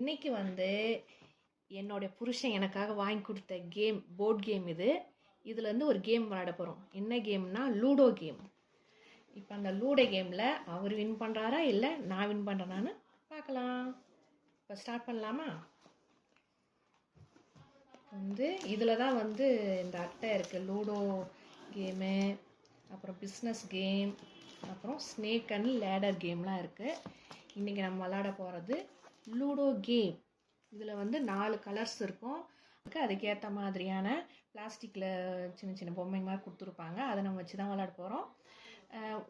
இன்னைக்கு வந்து என்னோட புருஷன் எனக்காக வாங்கி கொடுத்த கேம், போர்ட் கேம் இது. இதுலேருந்து ஒரு கேம் விளையாட போகிறோம். என்ன கேம்னா லூடோ கேம். இப்போ அந்த லூடோ கேமில் அவர் வின் பண்ணுறாரா இல்லை நான் வின் பண்ணுறேனான்னு பார்க்கலாம். இப்போ ஸ்டார்ட் பண்ணலாமா? இதில் தான் இந்த அட்டை இருக்குது. லூடோ கேமு, அப்புறம் பிஸ்னஸ் கேம், அப்புறம் ஸ்னேக் அண்ட் லேடர் கேம்லாம் இருக்குது. இன்றைக்கி நம்ம விளையாட போகிறது லூடோ கேம். இதில் 4 கலர்ஸ் இருக்கும். அதுக்கேற்ற மாதிரியான பிளாஸ்டிக்கில் சின்ன சின்ன பொம்மை மாதிரி கொடுத்துருப்பாங்க. அதை நம்ம வச்சு தான் விளையாட போகிறோம்.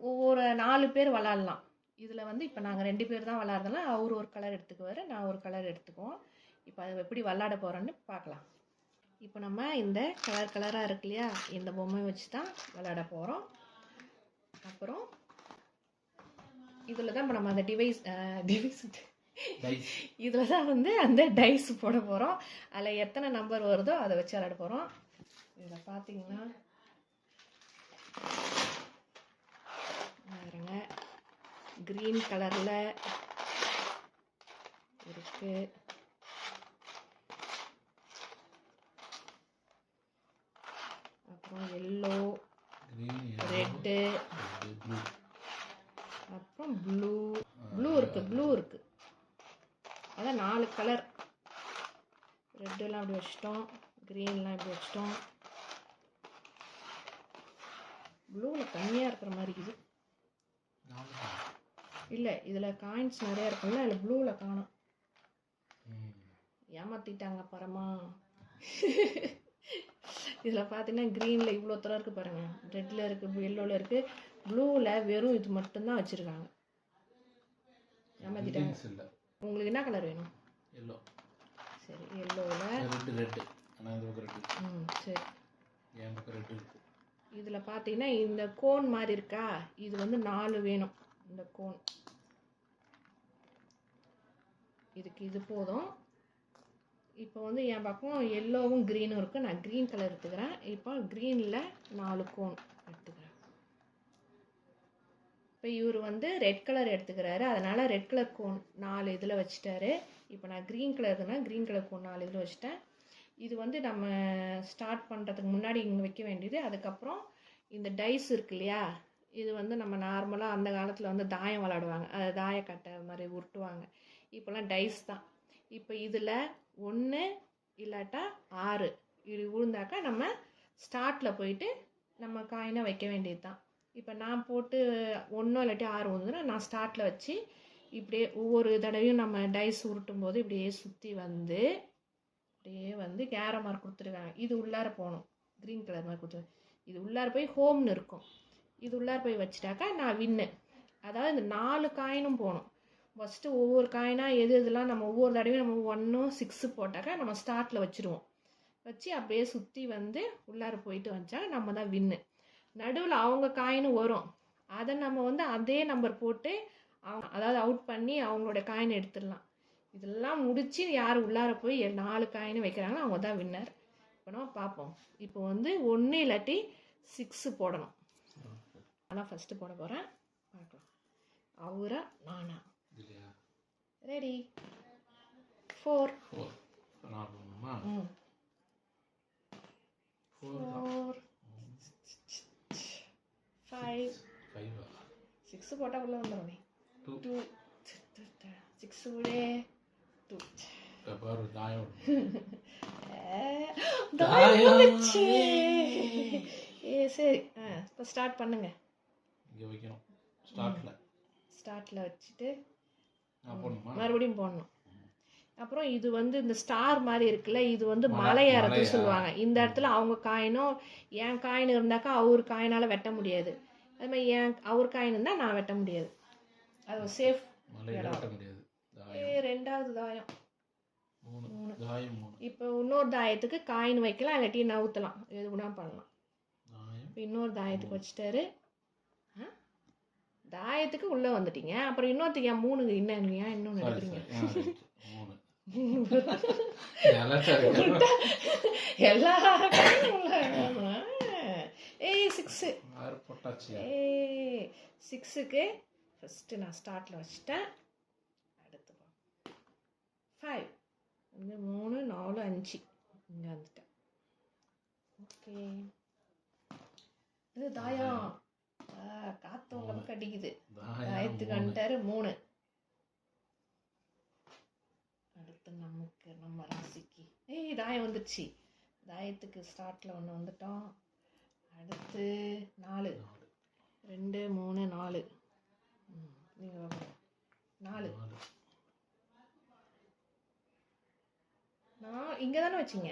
ஒவ்வொரு 4 பேர் விளாட்லாம். இதில் இப்போ நாங்கள் 2 பேர் தான் விளாட்றதுனால அவர் ஒரு கலர் எடுத்துக்குவார், நான் ஒரு கலர் எடுத்துக்குவோம். இப்போ அது எப்படி விளாட போகிறோன்னு பார்க்கலாம். இப்போ நம்ம இந்த கலராக இருக்கு இல்லையா, இந்த பொம்மை வச்சு தான் விளாட போகிறோம். அப்புறம் இதில் தான் இப்போ நம்ம அந்த டிவைஸ் இதில் தான் அந்த டைஸ் போட போகிறோம். அதில் எத்தனை நம்பர் வருதோ அதை வச்சு விளையாட போகிறோம். இதில் பார்த்தீங்கன்னா பாருங்க, க்ரீன் கலரில் இருக்கு, அப்புறம் எல்லோ, ரெட்டு, அப்புறம் ப்ளூ இருக்கு. அதான் 4 கலர். ரெட்டெல்லாம் இப்படி வச்சிட்டோம், க்ரீன்லாம் இப்படி வச்சிட்டோம். ப்ளூவில் கம்மியாக இருக்கிற மாதிரி இருக்குது. இல்லை, இதில் காயின்ஸ் நிறையா இருக்குல்ல, அதில் ப்ளூவில் காணும். ஏமாற்றிட்டாங்க பரமா. இதில் பார்த்தீங்கன்னா க்ரீனில் இவ்வளோ தரம் இருக்குது பாருங்கள். ரெட்டில் இருக்குது, எல்லோவில் இருக்குது, ப்ளூவில் வெறும் இது மட்டும்தான் வச்சுருக்காங்க. ஏமாற்றிட்டாங்க. உங்களுக்கு என்ன கலர் வேணும்? எல்லோ. சரி, எல்லோவில் ரெட். சரி, என் பக்கம் ரெட் இருக்கு. இதில் பார்த்தீங்கன்னா இந்த கோன் மாதிரி இருக்கா, இது 4 வேணும். இந்த கோன் இதுக்கு இது போதும். இப்போ என் பக்கம் எல்லோவும் க்ரீனும் இருக்குது. நான் க்ரீன் கலர் எடுத்துக்கிறேன். இப்போ க்ரீனில் 4 கோன் எடுத்துக்கிறேன். இப்போ இவர் ரெட் கலர் எடுத்துக்கிறாரு, அதனால் ரெட் கலர் கோன் 4 இதில் வச்சுட்டாரு. இப்போ நான் க்ரீன் கலருக்குன்னா க்ரீன் கலர் கோன் 4 இதில் வச்சுட்டேன். இது நம்ம ஸ்டார்ட் பண்ணுறதுக்கு முன்னாடி இங்கே வைக்க வேண்டியது. அதுக்கப்புறம் இந்த டைஸ் இருக்கு இல்லையா, இது நம்ம நார்மலாக அந்த காலத்தில் தாயம் விளாடுவாங்க. அதை தாயக்கட்டை மாதிரி உருட்டுவாங்க. இப்போல்லாம் டைஸ் தான். இப்போ இதில் 1 இல்லாட்டா 6 இது விழுந்தாக்கா நம்ம ஸ்டார்ட்டில் போயிட்டு நம்ம காயினை வைக்க வேண்டியது தான். இப்போ நான் போட்டு 1 இல்லாட்டி 6 விழுந்துன்னா நான் ஸ்டார்ட்டில் வச்சு இப்படியே ஒவ்வொரு தடவையும் நம்ம டைஸ் உருட்டும் போது இப்படியே சுற்றி அப்படியே கேர மார்க் கொடுத்துருக்காங்க. இது உள்ளார போகணும், க்ரீன் கலர் மாதிரி கொடுத்துருக்காங்க. இது உள்ளார போய் ஹோம்னு இருக்கும். இது உள்ளார போய் வச்சுட்டாக்கா நான் வின்னு. அதாவது இந்த 4 காயினும் போகணும். ஃபஸ்ட்டு ஒவ்வொரு காயினாக இதெல்லாம் நம்ம ஒவ்வொரு தடவையும் நம்ம 1 6 போட்டாக்கா நம்ம ஸ்டார்ட்டில் வச்சுருவோம். வச்சு அப்படியே சுற்றி உள்ளார போயிட்டு வச்சா நம்ம தான் வின்னு. நடுவில் அவங்க காயினும் வரும், அதை நம்ம அதே நம்பர் போட்டு அதாவது அவுட் பண்ணி அவங்களோட காயின் எடுத்துடலாம். இதெல்லாம் முடித்து யார் உள்ளார போய் 4 காயின் வைக்கிறாங்களோ அவங்க தான் வின்னர். இப்போ நம்ம பார்ப்போம். இப்போ 1 இல்லாட்டி 6 போடணும். ஆனால் ஃபஸ்ட்டு போட போகிறேன், பார்க்கலாம். அவரா நானா? ரெடி? 4 5 6 போட்டால் உள்ள வந்துடுமே. 2 6 விட 2 சரி. இப்போ ஸ்டார்ட் பண்ணுங்க. ஸ்டார்ட்டில் வச்சுட்டு மறுபடியும் போடணும். அப்புறம் இது இந்த ஸ்டார் மாதிரி இருக்குல்ல, இது மலை ஏறதுன்னு சொல்லுவாங்க. இந்த இடத்துல அவங்க காயினும் என் காயின் இருந்தாக்கா அவர் காயினால் வெட்ட முடியாது. அது மாதிரி அவர் காயின் இருந்தால் நான் வெட்ட முடியாது. அது சேஃப். ரெண்டாவது தாயம் 3. இப்போ இன்னொரு தாயத்துக்கு காயின் வைக்கலாம், இல்லாட்டி நவுத்தலாம், எது வேணா பண்ணலாம். இப்போ இன்னொரு தாயத்துக்கு வச்சுட்டாரு. தாயத்துக்கு உள்ளே வந்துட்டீங்க. அப்புறம் இன்னொருத்துக்கு 3 இன்னொன்று எடுக்கிறீங்க. எல்லாரும் 6க்கு ஃபஸ்ட்டு நான் ஸ்டார்ட்டில் வச்சுட்டேன். அடுத்து 5 வந்து 3 4 5 இங்கே வந்துட்டேன். ஓகே, இது தாயம். காற்று உங்க பக்கம் அடிக்குது. தாயத்துக்கு வந்துட்டாரு 3. அடுத்து நமக்கு நம்ம ராசிக்கு தாயம் வந்துடுச்சு. தாயத்துக்கு ஸ்டார்ட்ல ஒன்று வந்துட்டோம். அடுத்து 4 2 3 4. நீங்கள் 4 நான் இங்கே தானே வச்சிங்க?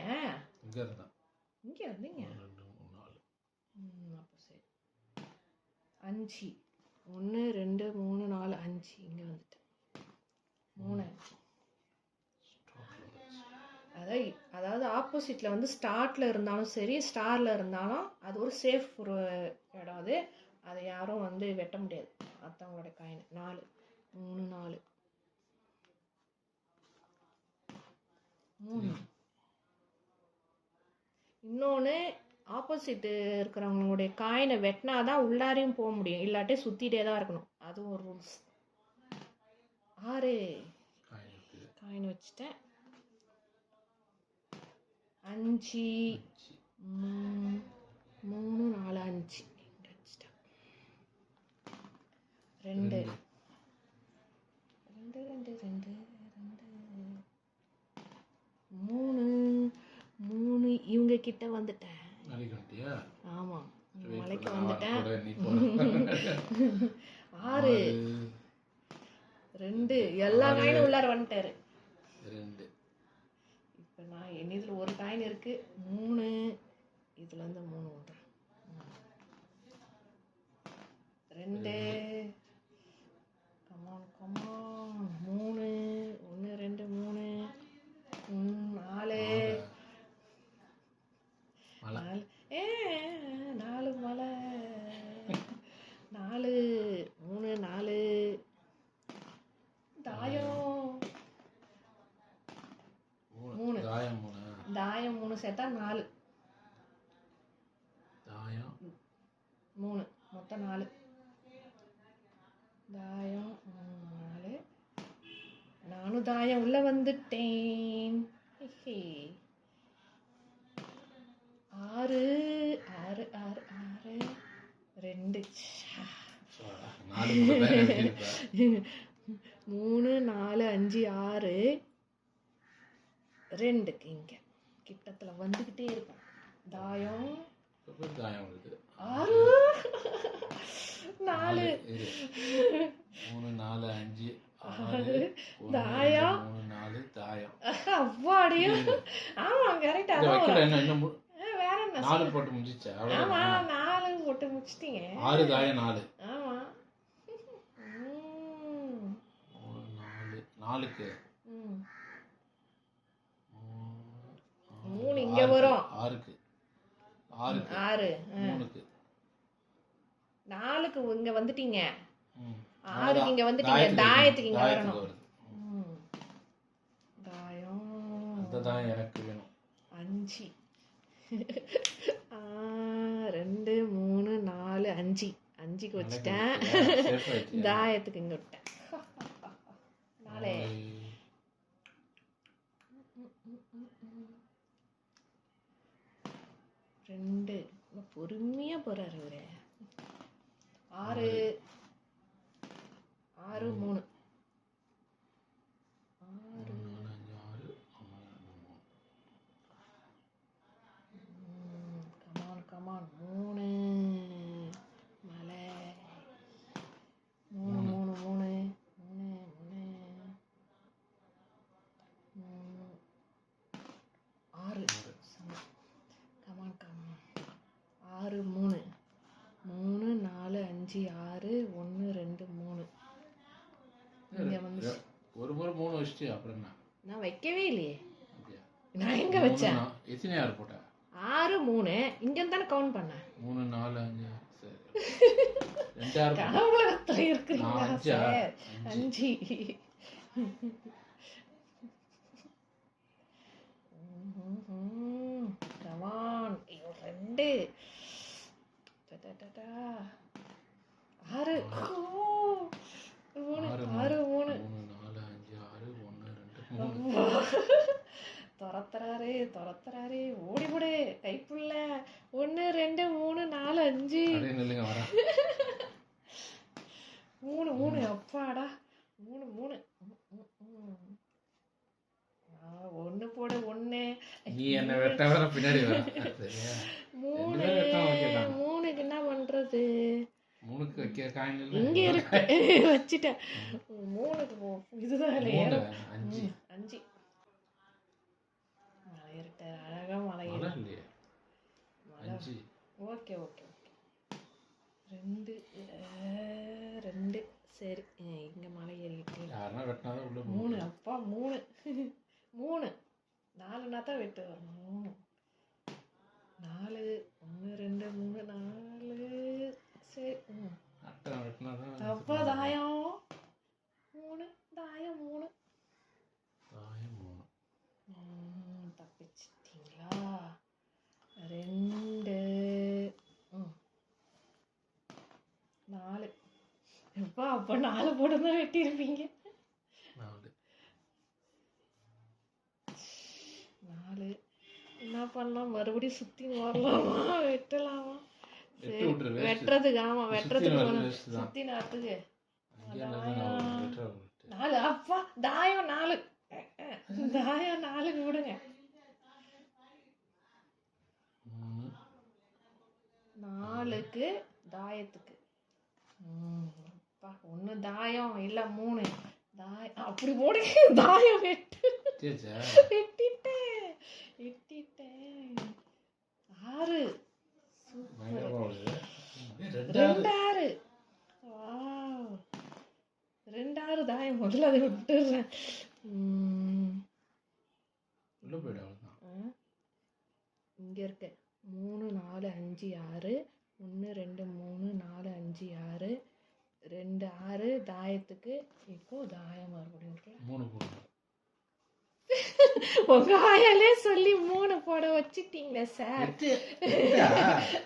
இங்கே இருந்தான். இங்கே இருந்தீங்க. 2 3 4. அப்போ சரி. 5 1 2 3 4 5 இங்கே வந்துட்டேன். 3. அதாவது ஆப்போசிட்டில் வந்து ஸ்டார்ட்டில் இருந்தாலும் சரி ஸ்டாரில் இருந்தாலும் அது ஒரு சேஃப் ஒரு இடம். அது அதை யாரும் வந்து வெட்ட முடியாது மற்றவங்களோட காயின். 4 3 4 3. இன்னொன்று, ஆப்போசிட்டு இருக்கிறவங்களுடைய காயினை வெட்டினாதான் உள்ளாரையும் போக முடியும், இல்லாட்டி சுற்றிட்டே தான் இருக்கணும். அதுவும் ஒரு ரூல்ஸ். 6 காயின் வச்சுட்டேன். 5 3 4 5 இங்கே வச்சுட்டேன். 2 2 2 2 3 3 இவங்க கிட்ட வந்துட்டேன். ஆமா, மலைக்கு வந்துட்டேன். 6 2 எல்லா காயினும் உள்ளார வந்துட்டாரு. 2 இப்போ நான் என்னதுல ஒரு காயின் இருக்கு. 3 இதுல இருந்து 3 விடுறேன். 2 கமான் 3 1 2 3 4 4 மலை 4 3 4 தாயம் 3 தாயம் 3 சேர்த்தா 4 தாயம் 3 மொத்தம் 4 தாயம் 4. நானும் தாயம் உள்ள வந்துட்டேன். 6 6 6 6 2 3 4 5 6 2க்கு இங்க கிட்டத்துல வந்துகிட்டே இருக்கும். தாயம் 6 4 3 4 5 6 தாயம் 3 4 தாயம். அவ்வாடியும் ஆமா கரெக்டா. வேற என்ன 4 போட்டு முடிஞ்சிச்சா? ஆமா 4 போட்டு முடிச்சிட்டீங்க. 6 தாயம் 4. ஆமா 4க்கு 3 இங்க வரும். 6க்கு 3க்கு 4க்கு இங்க வந்துட்டீங்க. 6க்கு இங்க வந்துட்டீங்க. தாயத்துக்கு இங்க வரணும். தாயம் அதுதான் எனக்கு வேணும். 5 2 3 4 5 5க்கு வச்சுட்டேன். தாயத்துக்கு இங்க விட்டேன். 4 2 பொறுமையா போறாரு இவரு. 6 6 3 கமான் 3 மலை 3 3 3 6 கமான் 6 3 3 4 5 6 1 2 3 இங்க வந்து ஒரு முறை 3 வச்சிட்டு அப்புறம் என்ன? நான் வைக்கவே இல்லையே. நான் எங்க வச்சேன்? எத்தனை 6 போட்ட? 6 3 இங்க இருந்தானே கவுண்ட் பண்ணேன். 3 4 5 சரி. 2 6 கனவுலகத்துல இருக்குங்க சார். 5 கமான் 2 டடடடா 6 3 6 3 4 5 6 1 2 3 துரத்துறாரு ஓடி போடு கைப்புள்ள 1 2 3 4 5 அப்படியே நில்லுங்க வரேன் 3 அப்பாடா 3 ஒண்ணு போடு 1 நீ என்ன வெட்ட வர பின்னாடி வர சரியா 3 2 பேரும் வெட்டலாம் ஓகே தான் 3க்கு என்ன பண்றது 3க்கு வைக்க காயின் இல்ல இங்க இருக்கு வச்சிட்டேன் 3க்கு இதுதான் இல்லையா 5 5 மலையிட்ட அழகா மலை இல்லையே 5 ஓகே 2 சரி இங்க மலை ஏறிட்டு யாரனா வெட்டினாதான் உள்ள 3 அப்பா 3 4னா தான் வெட்டு வரணும் 4 1 2 3 4 சரி அட்டை வெட்டினாதான் அப்பா தாயம் 3 தாயம் 3 தப்பிச்சிட்டீங்களா 2 4 எப்பா அப்ப 4 போட்டு தான் வெட்டியிருப்பீங்க 4 என்ன பண்ணலாம் மறுபடியும் சுத்தி வரலாமா வெட்டலாமா வெட்டி விட்டுரு வெட்டுறதுக்கு ஆமா வெட்டுறதுக்கு waste தான். சுத்தி நாட்டுக்கு அங்கே நான் வெட்டுறேன் 4 அப்பா தாயம் 4 தாயம் 4 விடுங்க 4க்கு தாயத்துக்கு அப்பா 1 தாயம் இல்ல 3 தாயம் அப்படி போடு தாயம் வெட்டிட்டேன் 6 2 6 2 6 தாயம் முதல்ல அதை விட்டுடுறேன் உள்ள போயிடு அவ்வளோதான் இங்க இருக்க 3 4 5 6 1 2 3 4 5 6 2 6 தாயத்துக்கு இப்போ தாயம் மறுபடியும் 3 போடு உங்க வாயாலே சொல்லி 3 போட வச்சிட்டீங்களே சார்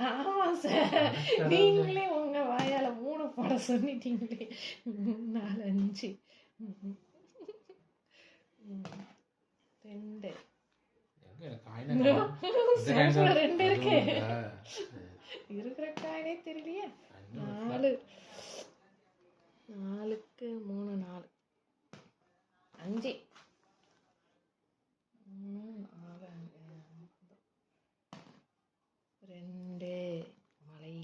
ஆமா சார் நீங்களே உங்க வாயால 3 போட சொல்லிட்டீங்களே 4 5 2 2 இருக்கு இருக்கிற காயினே தெரியலையே 4க்கு 3 4 5 2 மலை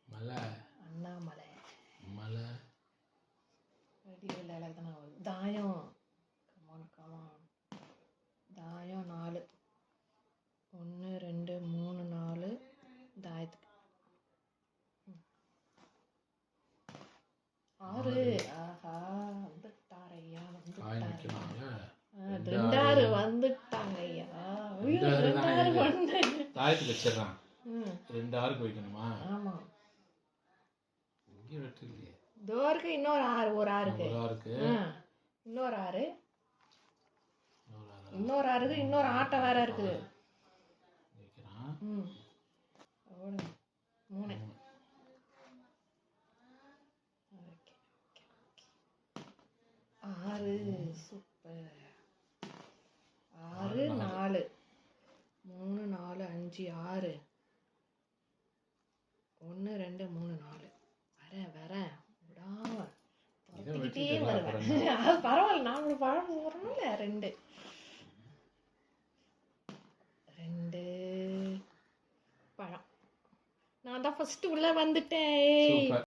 மலை அண்ணாமலை மலை வடிவில் அழகுதானே வருது தாயம் கமான் தாயம் 4 1 2 3 4 தாயத்துக்கு 6 ஆஹா வந்துட்டாரையா ரெண்டாறு வந்துட்டாங்க ஐயா தாயத்துக்கு வச்சிடறான் 2 6க்கு வைக்கணுமா ஆமா இங்கே வெட்டிருக்கே தோருக்கு இன்னொரு 6 ஒரு 6க்கு இன்னொரு 6 இருக்கு இன்னொரு ஆட்டம் வேற இருக்குது வைக்கிறான் 3 6 சூப்பர் 6 4 3 4 5 6 1 2 3 4 வரேன் விடாம துரத்திக்கிட்டே வருவேன் பரவாயில்ல நான் ஒரு பழம் போறோம்ல 2 பழம் நான் தான் ஃபர்ஸ்ட் உள்ள வந்துட்டேன்